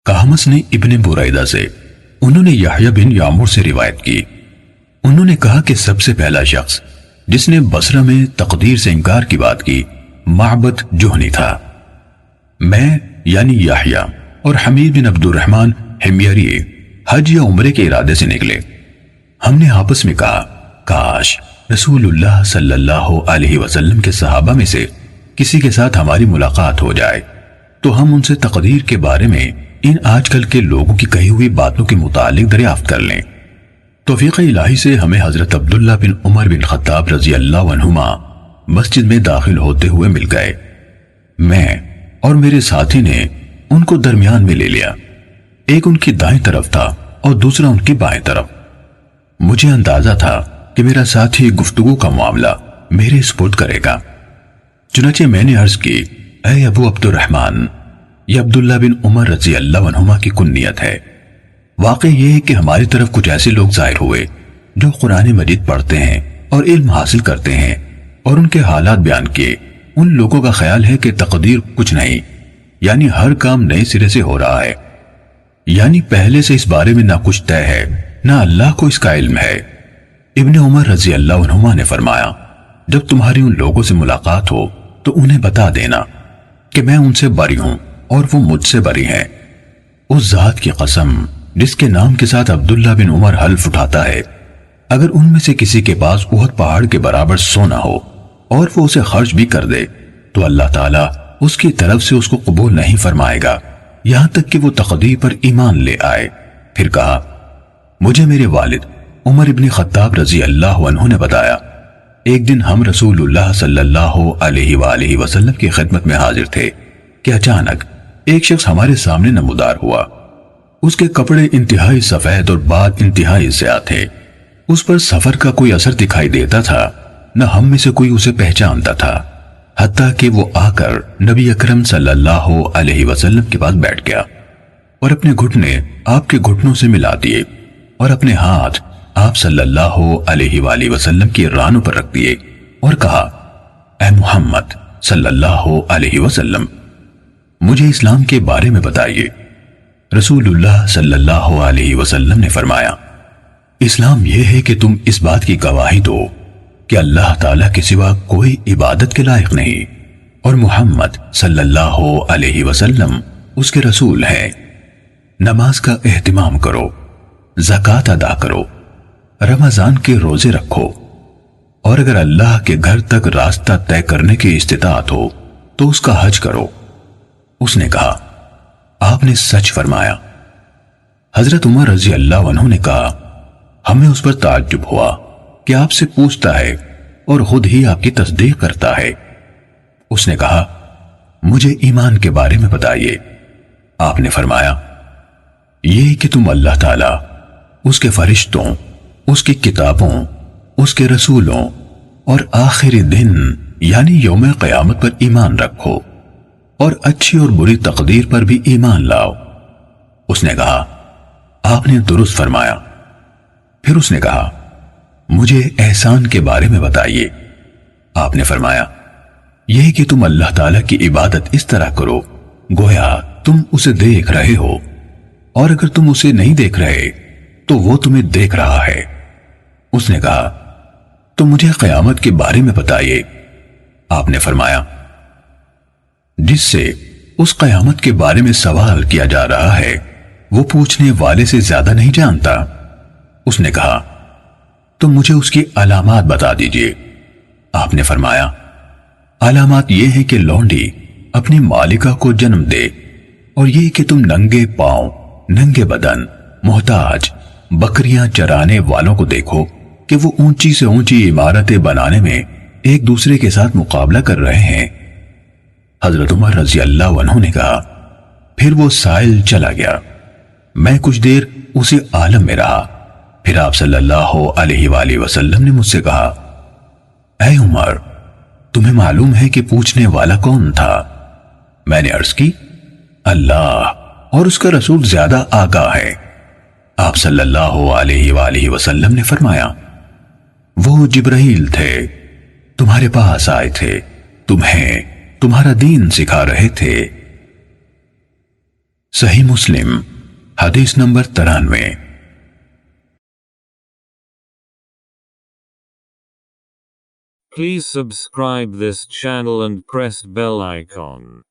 کہمس نے ابن بریدہ سے، انہوں نے یحییٰ بن یعمر سے روایت کی، انہوں نے کہا کہ سب سے پہلا شخص جس نے بصرہ میں تقدیر سے انکار کی بات کی معبد جہنی تھا۔ میں یعنی یحییٰ اور حمید بن عبد الرحمن حمیری حج یا عمرے کے ارادے سے نکلے۔ ہم نے آپس میں کہا کاش رسول اللہ صلی اللہ علیہ وسلم کے صحابہ میں سے کسی کے ساتھ ہماری ملاقات ہو جائے تو ہم ان سے تقدیر کے بارے میں ان آج کل کے لوگوں کی کہی ہوئی باتوں کے متعلق دریافت کر لیں۔ توفیق الہی سے ہمیں حضرت عبداللہ بن عمر بن خطاب رضی اللہ عنہما مسجد میں داخل ہوتے ہوئے مل گئے۔ میں اور میرے ساتھی نے ان کو درمیان میں لے لیا، ایک ان کی دائیں طرف تھا اور دوسرا ان کی بائیں طرف۔ مجھے اندازہ تھا کہ میرا ساتھی گفتگو کا معاملہ میرے سپرد کرے گا، چنانچہ میں نے عرض کی، اے ابو عبد الرحمن، یہ عبداللہ بن عمر رضی اللہ عنہما کی کنیت ہے۔ واقع یہ ہے کہ ہماری طرف کچھ ایسے لوگ ظاہر ہوئے جو قرآن مجید پڑھتے ہیں اور علم حاصل کرتے ہیں، اور ان کے حالات بیان کیے۔ ان لوگوں کا خیال ہے کہ تقدیر کچھ نہیں، یعنی ہر کام نئے سرے سے ہو رہا ہے، یعنی پہلے سے اس بارے میں نہ کچھ طے ہے نہ اللہ کو اس کا علم ہے۔ ابن عمر رضی اللہ عنہما نے فرمایا، جب تمہاری ان لوگوں سے ملاقات ہو تو انہیں بتا دینا کہ میں ان سے بری ہوں اور وہ مجھ سے بری ہیں۔ اس ذات کی قسم جس کے نام کے ساتھ عبداللہ بن عمر حلف اٹھاتا ہے، اگر ان میں سے کسی کے پاس احد پہاڑ کے برابر سونا ہو اور وہ اسے خرچ بھی کر دے تو اللہ تعالیٰ اس کی طرف سے اس کو قبول نہیں فرمائے گا یہاں تک کہ وہ تقدیر پر ایمان لے آئے۔ پھر کہا، مجھے میرے والد عمر ابن خطاب رضی اللہ عنہ نے بتایا، ایک دن ہم رسول اللہ صلی اللہ علیہ وآلہ وسلم کی خدمت میں حاضر تھے کہ اچانک ایک شخص ہمارے سامنے نمودار ہوا۔ اس کے کپڑے انتہائی سفید اور بال انتہائی سیاہ تھے۔ اس پر سفر کا کوئی اثر دکھائی دیتا تھا، نہ ہم میں سے کوئی اسے پہچانتا تھا، حتیٰ کہ وہ آ کر نبی اکرم صلی اللہ علیہ وسلم کے پاس بیٹھ گیا اور اپنے گھٹنے آپ کے گھٹنوں سے ملا دیے اور اپنے ہاتھ آپ صلی اللہ علیہ وآلہ وسلم کی رانوں پر رکھ دیے اور کہا، اے محمد صلی اللہ علیہ وسلم، مجھے اسلام کے بارے میں بتائیے۔ رسول اللہ صلی اللہ علیہ وسلم نے فرمایا، اسلام یہ ہے کہ تم اس بات کی گواہی دو کہ اللہ تعالیٰ کے سوا کوئی عبادت کے لائق نہیں اور محمد صلی اللہ علیہ وسلم اس کے رسول ہیں۔ نماز کا اہتمام کرو، زکوٰۃ ادا کرو، رمضان کے روزے رکھو، اور اگر اللہ کے گھر تک راستہ طے کرنے کی استطاعت ہو تو اس کا حج کرو۔ اس نے کہا، آپ نے سچ فرمایا۔ حضرت عمر رضی اللہ عنہ نے کہا، ہمیں اس پر تعجب ہوا کہ آپ سے پوچھتا ہے اور خود ہی آپ کی تصدیق کرتا ہے۔ اس نے کہا، مجھے ایمان کے بارے میں بتائیے۔ آپ نے فرمایا، یہ کہ تم اللہ تعالیٰ، اس کے فرشتوں، اس کی کتابوں، اس کے رسولوں اور آخری دن یعنی یوم قیامت پر ایمان رکھو اور اچھی اور بری تقدیر پر بھی ایمان لاؤ۔ اس نے کہا، آپ نے درست فرمایا۔ پھر اس نے کہا، مجھے احسان کے بارے میں بتائیے۔ آپ نے فرمایا، یہ کہ تم اللہ تعالیٰ کی عبادت اس طرح کرو گویا تم اسے دیکھ رہے ہو، اور اگر تم اسے نہیں دیکھ رہے تو وہ تمہیں دیکھ رہا ہے۔ اس نے کہا، تو مجھے قیامت کے بارے میں بتائیے۔ آپ نے فرمایا، جس سے اس قیامت کے بارے میں سوال کیا جا رہا ہے وہ پوچھنے والے سے زیادہ نہیں جانتا۔ اس نے کہا، تو مجھے اس کی علامات بتا دیجئے۔ آپ نے فرمایا، علامات یہ ہیں کہ لونڈی اپنی مالکہ کو جنم دے، اور یہ کہ تم ننگے پاؤں، ننگے بدن، محتاج، بکریاں چرانے والوں کو دیکھو کہ وہ اونچی سے اونچی عمارتیں بنانے میں ایک دوسرے کے ساتھ مقابلہ کر رہے ہیں۔ حضرت عمر رضی اللہ عنہ نے کہا، پھر وہ سائل چلا گیا۔ میں کچھ دیر اسی عالم میں رہا، پھر آپ صلی اللہ علیہ وآلہ وسلم نے مجھ سے کہا، اے عمر، تمہیں معلوم ہے کہ پوچھنے والا کون تھا؟ میں نے عرض کی، اللہ اور اس کا رسول زیادہ آگاہ ہے۔ آپ صلی اللہ علیہ وآلہ وسلم نے فرمایا، وہ جبرائیل تھے، تمہارے پاس آئے تھے، تمہیں تمہارا دین سکھا رہے تھے۔ صحیح مسلم حدیث number 93۔ Please subscribe this channel and press bell icon.